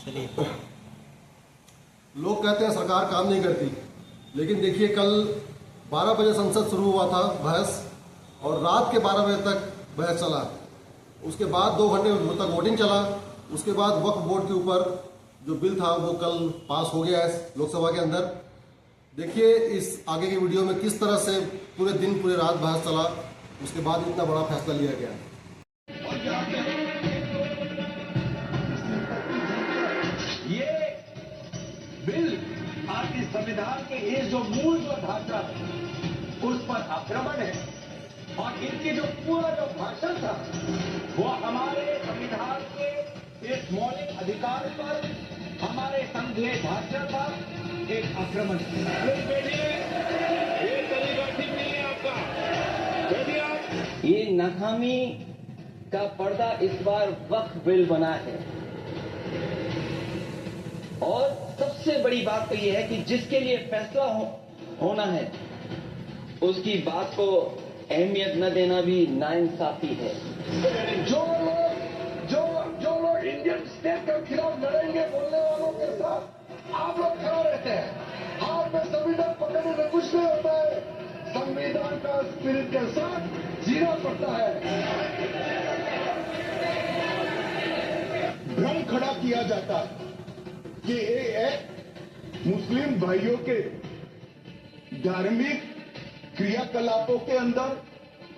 चलिए। लोग कहते हैं सरकार काम नहीं करती, लेकिन देखिए कल 12 बजे संसद शुरू हुआ था बहस, और रात के 12 बजे तक बहस चला। उसके बाद 2 घंटे तक वोटिंग चला। उसके बाद वक्फ बोर्ड के ऊपर जो बिल था वो कल पास हो गया है लोकसभा के अंदर। देखिए इस आगे की वीडियो में किस तरह से पूरे दिन पूरे रात बहस चला, उसके बाद इतना बड़ा फैसला लिया गया। ये बिल आपकी संविधान के ये जो मूल जो ढांचा है उस पर आक्रमण है, और इनकी जो पूरा जो भाषण था वो हमारे संविधान के इस मौलिक अधिकार पर, हमारे संघीय ढांचे पर एक आक्रमण है। ये तरीका ठीक नहीं है आपका। ये नाकामी का पर्दा इस बार वक्फ बिल बना है, और सबसे बड़ी बात तो यह है कि जिसके लिए फैसला होना है उसकी बात को अहमियत न देना भी नाइंसाफी है। जो लोग इंडियन स्टेट के खिलाफ लड़ेंगे बोलने वालों के साथ आप लोग खड़ा रहते हैं। हाथ में संविधान पकड़ने में कुछ नहीं होता है, संविधान का स्पिरिट के साथ जीना पड़ता है। भ्रम खड़ा किया जाता है कि ये मुस्लिम भाइयों के धार्मिक क्रियाकलापों के अंदर,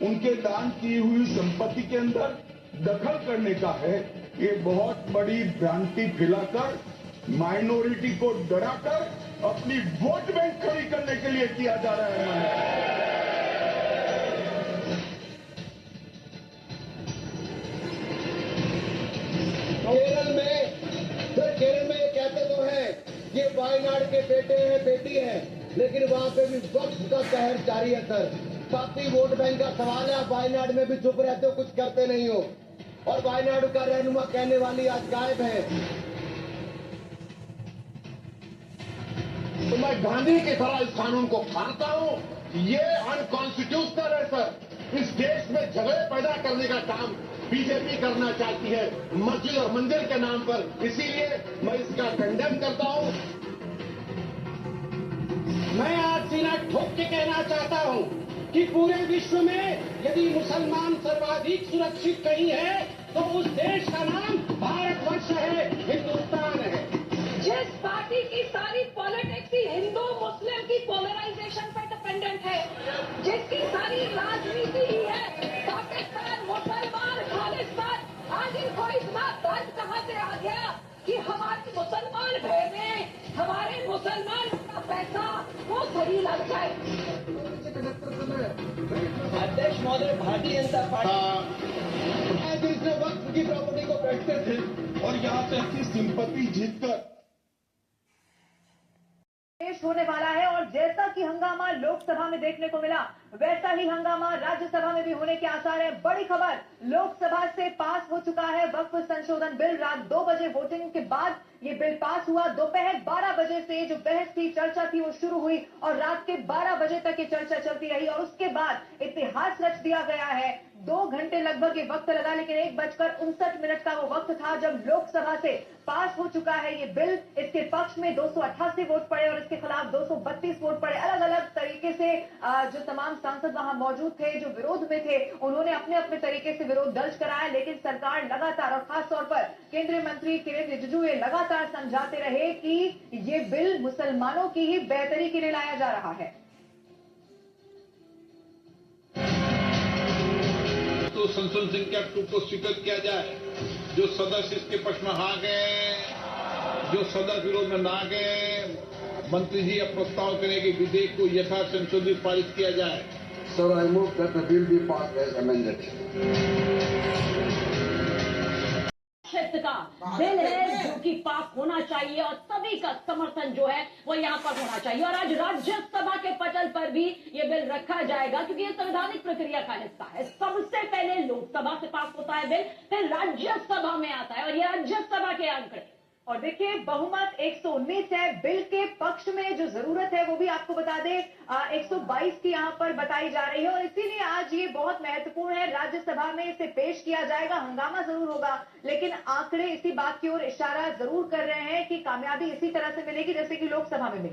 उनके दान की हुई संपत्ति के अंदर दखल करने का है। ये बहुत बड़ी भ्रांति फैलाकर, माइनॉरिटी को डराकर अपनी वोट बैंक खड़ी करने के लिए किया जा रहा है। केरल में ये कहते तो हैं ये वायनाड के बेटे हैं बेटी हैं, लेकिन वहां पे भी वक्त का कहर जारी है सर। पापी वोट बैंक का सवाल है। आप वायनाड में भी चुप रहते हो, कुछ करते नहीं हो, और वायनाड का रहनुमा कहने वाली आज गायब है। तो मैं गांधी की तरह इस कानून को मानता हूं। ये अनकॉन्स्टिट्यूशनल है सर। इस देश में झगड़े पैदा करने का काम बीजेपी करना चाहती है मस्जिद और मंदिर के नाम पर, इसीलिए मैं इसका कंडेम करता हूं। मैं आज सीना ठोक के कहना चाहता हूं कि पूरे विश्व में यदि मुसलमान सर्वाधिक सुरक्षित कहीं है तो उस देश का नाम भारतवर्ष है, हिंदुस्तान है। जिस पार्टी की सारी पॉलिटिक्स ही हिंदू मुस्लिम की पोलराइजेशन पर डिपेंडेंट है, जिसकी सारी राजनीति ही है पाकिस्तान मुसलमान खालिस्तान, आज इनको इस बात दर्द कहां से आ गया कि हमारे मुसलमान बहनें, हमारे मुसलमान का पैसा वो सही लग जाए। अध्यक्ष महोदय, भारतीय जनता पार्टी इसने वक्त की प्रॉपर्टी को बैठते थे और यहाँ से अपनी सिंपत्ति जीतकर पेश होने वाला है। और जैसा कि हंगामा लोकसभा में देखने को मिला, वैसा ही हंगामा राज्यसभा में भी होने के आसार है। बड़ी खबर, लोकसभा से पास हो चुका है वक्फ संशोधन बिल। रात 2 बजे वोटिंग के बाद ये बिल पास हुआ। दोपहर 12 बजे से जो बहस थी, चर्चा थी, वो शुरू हुई और रात के 12 बजे तक ये चर्चा चलती रही, और उसके बाद इतिहास रच दिया गया है। 2 घंटे लगभग ये वक्त लगा, लेकिन 1:59 का वो वक्त था जब लोकसभा से पास हो चुका है ये बिल। इसके पक्ष में 288 वोट पड़े और इसके खिलाफ 232 वोट पड़े। अलग अलग तरीके से जो तमाम सांसद वहां मौजूद थे, जो विरोध में थे, उन्होंने अपने अपने तरीके से विरोध दर्ज कराया। लेकिन सरकार लगातार, और खास तौर पर केंद्रीय मंत्री किरेन रिजिजू ये लगातार समझाते रहे कि ये बिल मुसलमानों की ही बेहतरी के लिए लाया जा रहा है। तो संशोधन संख्या 2 को स्वीकृत किया जाए। जो सदस्य इसके पक्ष में आ गए, जो सदस्य विरोध में ना गए, मंत्री जी अब प्रस्ताव करें कि विधेयक को यथा संशोधित पारित किया जाए। Sir, I move that the bill be passed as amended. क्षेत्र का बिल है जो कि पास होना चाहिए, और सभी का समर्थन जो है वो यहाँ पर होना चाहिए। और आज राज्यसभा के पटल पर भी ये बिल रखा जाएगा, क्योंकि ये संवैधानिक प्रक्रिया का हिस्सा है। सबसे पहले लोकसभा से पास होता है बिल, फिर राज्यसभा में आता है, और ये राज्यसभा के आंकड़े और देखिए बहुमत 119 है। बिल के पक्ष में जो जरूरत है वो भी आपको बता दें 122 की यहां पर बताई जा रही है और इसीलिए आज ये बहुत महत्वपूर्ण है। राज्यसभा में इसे पेश किया जाएगा, हंगामा जरूर होगा, लेकिन आंकड़े इसी बात की ओर इशारा जरूर कर रहे हैं कि कामयाबी इसी तरह से मिलेगी जैसे कि लोकसभा में मिली।